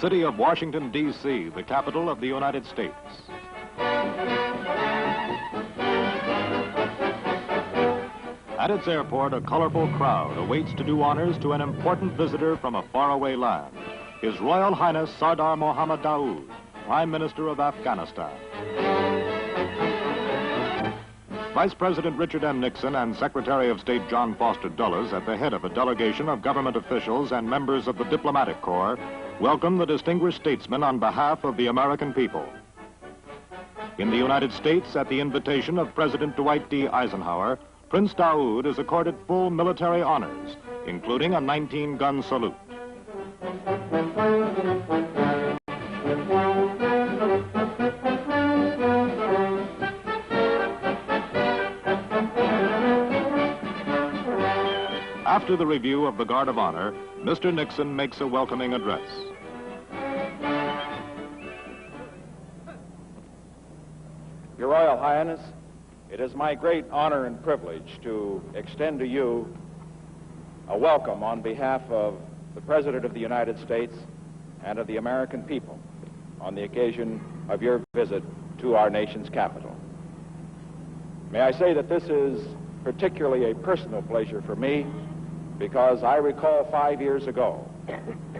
city of Washington, D.C., the capital of the United States. At its airport, a colorful crowd awaits to do honors to an important visitor from a faraway land, His Royal Highness Sardar Mohammad Daoud, Prime Minister of Afghanistan. Vice President Richard M. Nixon and Secretary of State John Foster Dulles, at the head of a delegation of government officials and members of the diplomatic corps, welcome the distinguished statesman on behalf of the American people. In the United States, at the invitation of President Dwight D. Eisenhower, Prince Daoud is accorded full military honors, including a 19-gun salute. After the review of the Guard of Honor, Mr. Nixon makes a welcoming address. Your Royal Highness, it is my great honor and privilege to extend to you a welcome on behalf of the President of the United States and of the American people on the occasion of your visit to our nation's capital. May I say that this is particularly a personal pleasure for me, because I recall 5 years ago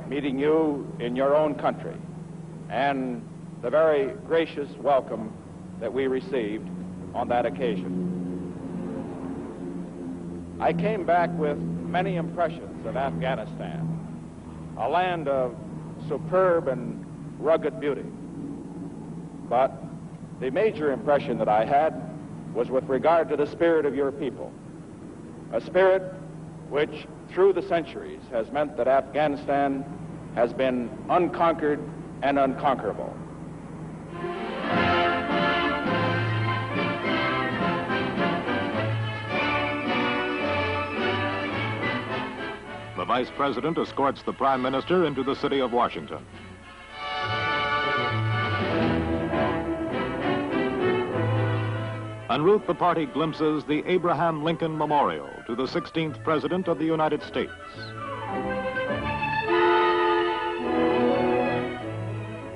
meeting you in your own country and the very gracious welcome that we received on that occasion. I came back with many impressions of Afghanistan, a land of superb and rugged beauty. But the major impression that I had was with regard to the spirit of your people, a spirit which through the centuries has meant that Afghanistan has been unconquered and unconquerable. The Vice President escorts the Prime Minister into the city of Washington. En route, the party glimpses the Abraham Lincoln Memorial to the 16th President of the United States.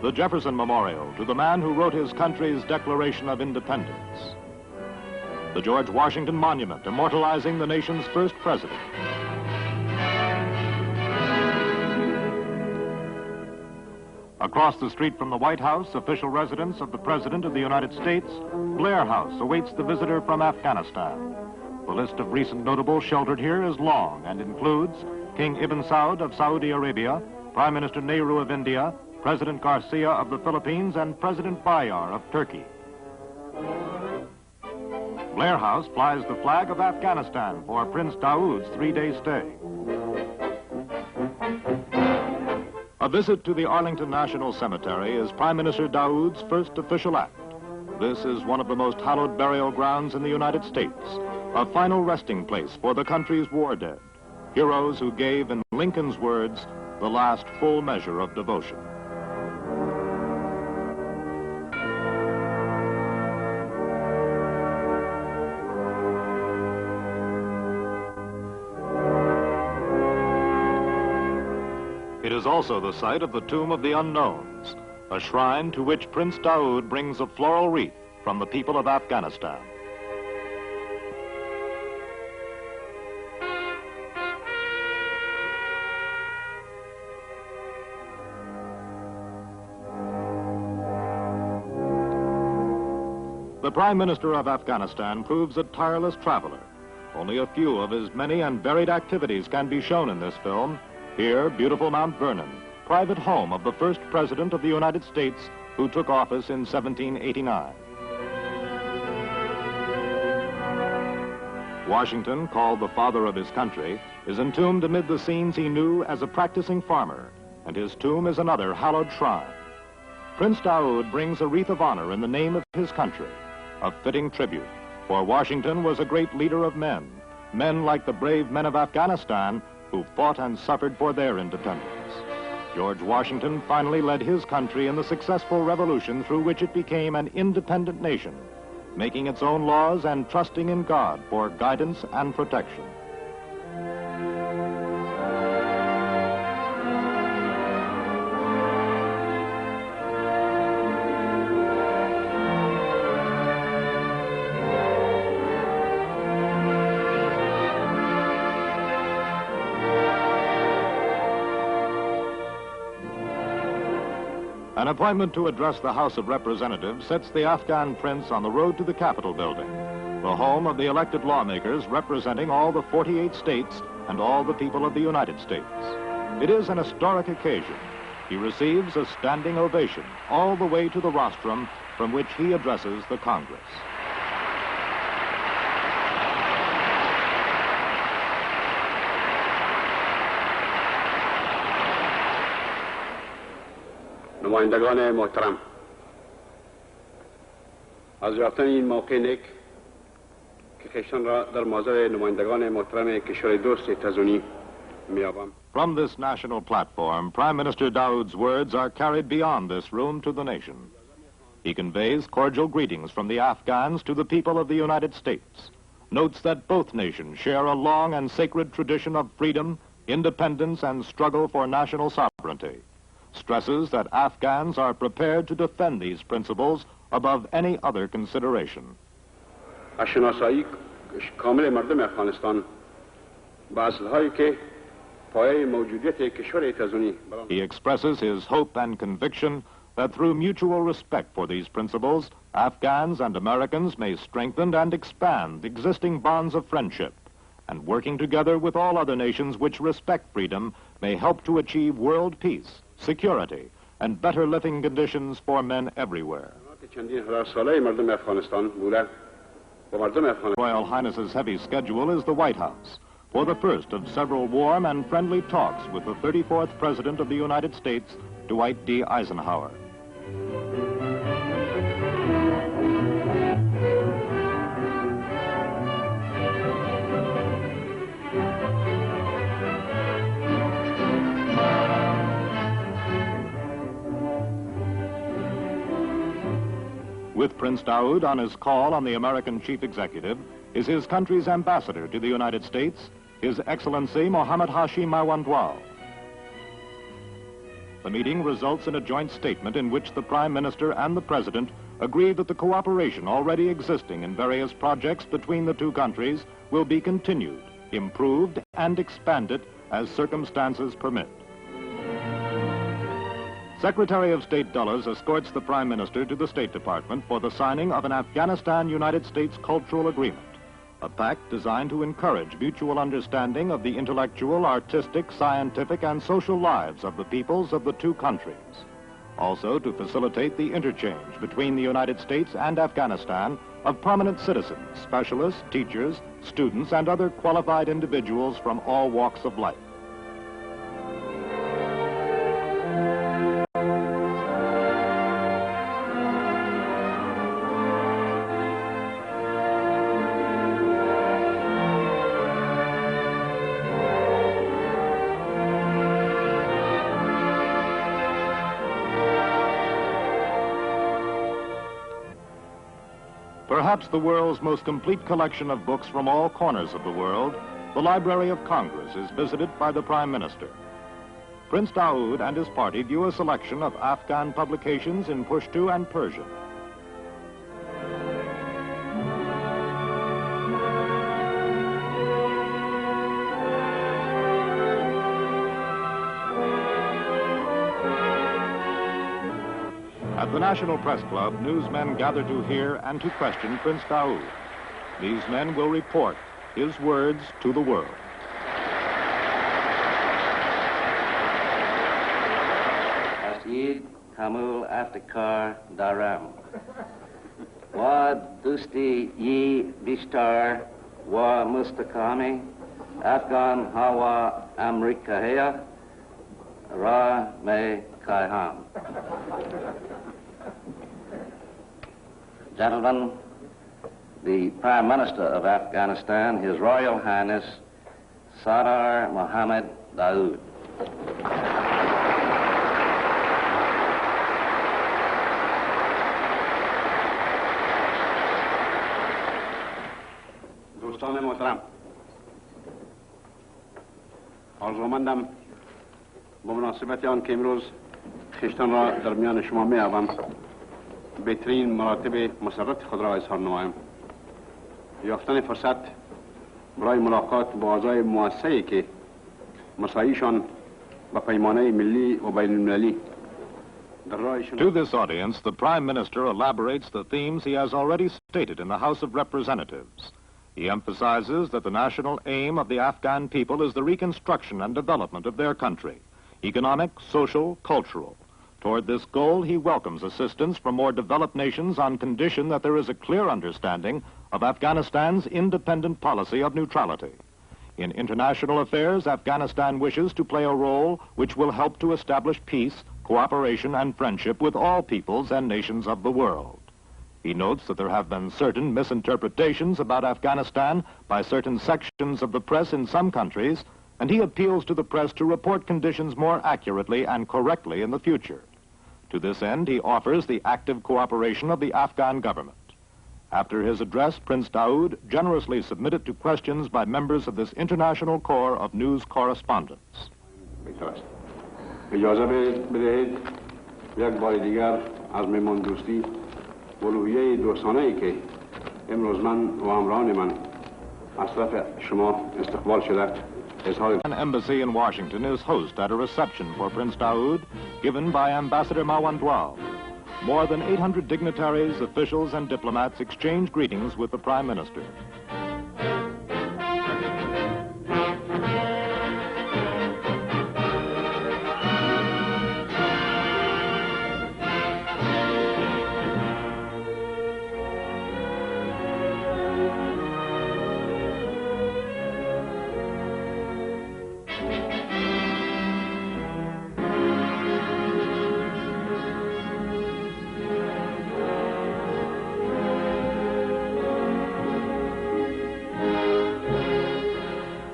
The Jefferson Memorial to the man who wrote his country's Declaration of Independence. The George Washington Monument, immortalizing the nation's first president. Across the street from the White House, official residence of the President of the United States, Blair House awaits the visitor from Afghanistan. The list of recent notables sheltered here is long and includes King Ibn Saud of Saudi Arabia, Prime Minister Nehru of India, President Garcia of the Philippines, and President Bayar of Turkey. Blair House flies the flag of Afghanistan for Prince Daoud's 3-day stay. A visit to the Arlington National Cemetery is Prime Minister Daoud's first official act. This is one of the most hallowed burial grounds in the United States, a final resting place for the country's war dead, heroes who gave, in Lincoln's words, the last full measure of devotion. It is also the site of the Tomb of the Unknowns, a shrine to which Prince Daoud brings a floral wreath from the people of Afghanistan. The Prime Minister of Afghanistan proves a tireless traveler. Only a few of his many and varied activities can be shown in this film. Here, beautiful Mount Vernon, private home of the first President of the United States who took office in 1789. Washington, called the father of his country, is entombed amid the scenes he knew as a practicing farmer, and his tomb is another hallowed shrine. Prince Daoud brings a wreath of honor in the name of his country, a fitting tribute, for Washington was a great leader of men, men like the brave men of Afghanistan who fought and suffered for their independence. George Washington finally led his country in the successful revolution through which it became an independent nation, making its own laws and trusting in God for guidance and protection. An appointment to address the House of Representatives sets the Afghan prince on the road to the Capitol building, the home of the elected lawmakers representing all the 48 states and all the people of the United States. It is an historic occasion. He receives a standing ovation all the way to the rostrum from which he addresses the Congress. نمایندگان محترم، از یافتن این موقع نیک که خیشتن را در معاصر نمایندگان محترم کشور دوست تزونی می‌یابم. From this national platform, Prime Minister Daoud's words are carried beyond this room to the nation. He conveys cordial greetings from the Afghans to the people of the United States, notes that both nations share a long and sacred tradition of freedom, independence, and struggle for national sovereignty, stresses that Afghans are prepared to defend these principles above any other consideration. شناسایی کامل مردم افغانستان با اصل‌هایی که پایه موجودیت کشور تزونی. He expresses his hope and conviction that through mutual respect for these principles, Afghans and Americans may strengthen and expand existing bonds of friendship, and working together with all other nations which respect freedom may help to achieve world peace, security, and better living conditions for men everywhere. Royal Highness's heavy schedule is the White House, for the first of several warm and friendly talks with the 34th President of the United States, Dwight D. Eisenhower. With Prince Daoud on his call on the American chief executive is his country's ambassador to the United States, His Excellency Mohammad Hashim Mawandwal. The meeting results in a joint statement in which the Prime Minister and the President agree that the cooperation already existing in various projects between the two countries will be continued, improved, and expanded as circumstances permit. Secretary of State Dulles escorts the Prime Minister to the State Department for the signing of an Afghanistan-United States cultural agreement, a pact designed to encourage mutual understanding of the intellectual, artistic, scientific, and social lives of the peoples of the two countries. Also to facilitate the interchange between the United States and Afghanistan of prominent citizens, specialists, teachers, students, and other qualified individuals from all walks of life. Perhaps the world's most complete collection of books from all corners of the world, the Library of Congress is visited by the Prime Minister. Prince Daoud and his party view a selection of Afghan publications in Pashto and Persian. At the National Press Club, newsmen gather to hear and to question Prince Daoud. These men will report his words to the world. Asjid Kamul Aftakar Daram. Wa Dusti Yi Bishtar Wa Mustakami Afghan Hawa Amrikahea Ra Me Kaiham. Gentlemen, the Prime Minister of Afghanistan, His Royal Highness Sardar Mohammad Daoud. دوستان محترم، آرزومندم به مناسبت آن که امروز خویشتن را در میان شما می‌یابم بهترین مراتب مسرت خود را اظهار نمایم. یافتن فرصت برای ملاقات با اعضای مؤسسه‌ای که مساعیشان به پیمانه ملی و بین المللی To this audience, the Prime Minister elaborates the themes he has already stated in the House of Representatives. He emphasizes that the national aim of the Afghan people is the reconstruction and development of their country, economic, social, cultural. Toward this goal, he welcomes assistance from more developed nations on condition that there is a clear understanding of Afghanistan's independent policy of neutrality. In international affairs, Afghanistan wishes to play a role which will help to establish peace, cooperation, and friendship with all peoples and nations of the world. He notes that there have been certain misinterpretations about Afghanistan by certain sections of the press in some countries, and he appeals to the press to report conditions more accurately and correctly in the future. To this end, he offers the active cooperation of the Afghan government. After his address, Prince Daoud generously submitted to questions by members of this international corps of news correspondents. اجازه بدهید یک بار دیگر از مهمان دوستی و روحیه دوستانه‌ای که امروز من و همراهان من از طرف شما استقبال شده An embassy in Washington is host at a reception for Prince Daoud given by Ambassador Mawandwal. More than 800 dignitaries, officials, and diplomats exchange greetings with the Prime Minister.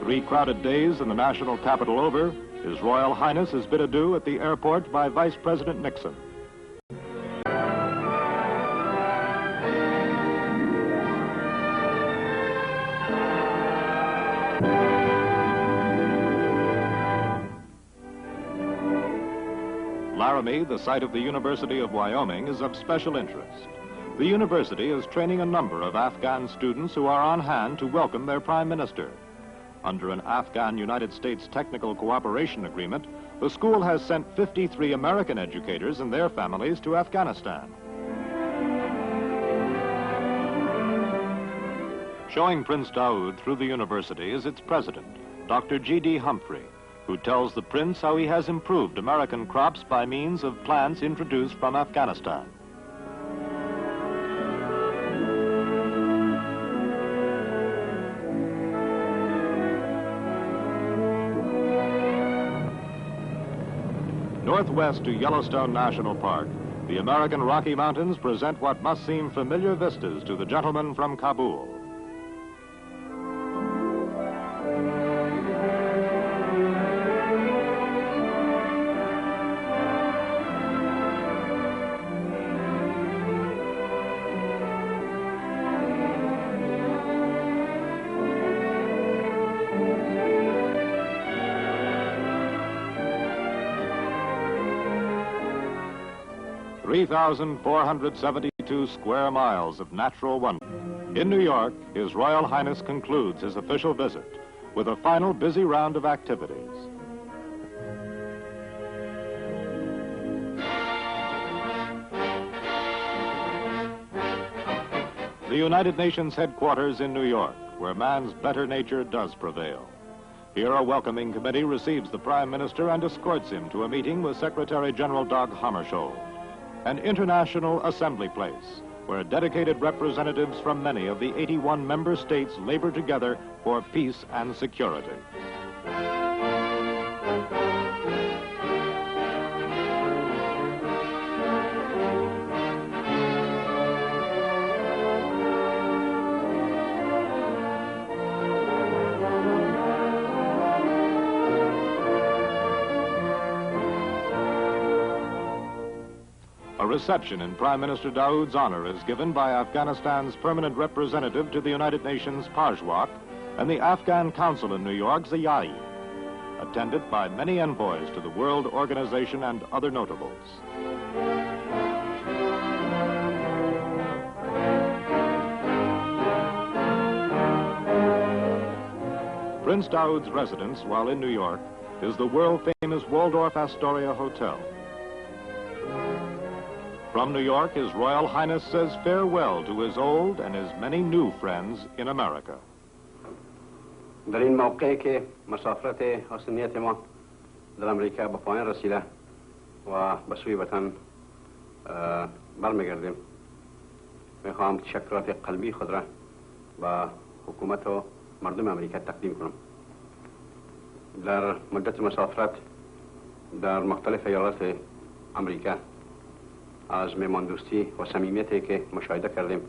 Three crowded days in the national capital over, His Royal Highness is bid adieu at the airport by Vice President Nixon. Laramie, the site of the University of Wyoming, is of special interest. The university is training a number of Afghan students who are on hand to welcome their Prime Minister. Under an Afghan-United States technical cooperation agreement, the school has sent 53 American educators and their families to Afghanistan. Showing Prince Daoud through the university is its president, Dr. G.D. Humphrey, who tells the prince how he has improved American crops by means of plants introduced from Afghanistan. Northwest to Yellowstone National Park, the American Rocky Mountains present what must seem familiar vistas to the gentleman from Kabul. (3,472 square miles of natural wonder. In New York, His Royal Highness concludes his official visit with a final busy round of activities. The United Nations headquarters in New York, where man's better nature does prevail. Here a welcoming committee receives the Prime Minister and escorts him to a meeting with Secretary General Dag Hammarskjöld. An international assembly place where dedicated representatives from many of the 81 member states labor together for peace and security. A reception in Prime Minister Daoud's honor is given by Afghanistan's permanent representative to the United Nations, Pajwak, and the Afghan Council in New York, Ziyai, attended by many envoys to the World Organization and other notables. Prince Daoud's residence while in New York is the world-famous Waldorf Astoria Hotel. From New York, His Royal Highness says farewell to his old and his many new friends in America. در این موقعی که مسافرت حسنیت ما در امریکا به پایان رسیده و به سوی وطن برمیگردیم، میخواهم تشکرات قلبی خود را به حکومت و مردم امریکا تقدیم کنم. در مدت مسافرت در مختلف ایالات امریکا از میهماندوستی و صمیمیتی که مشاهده کردیم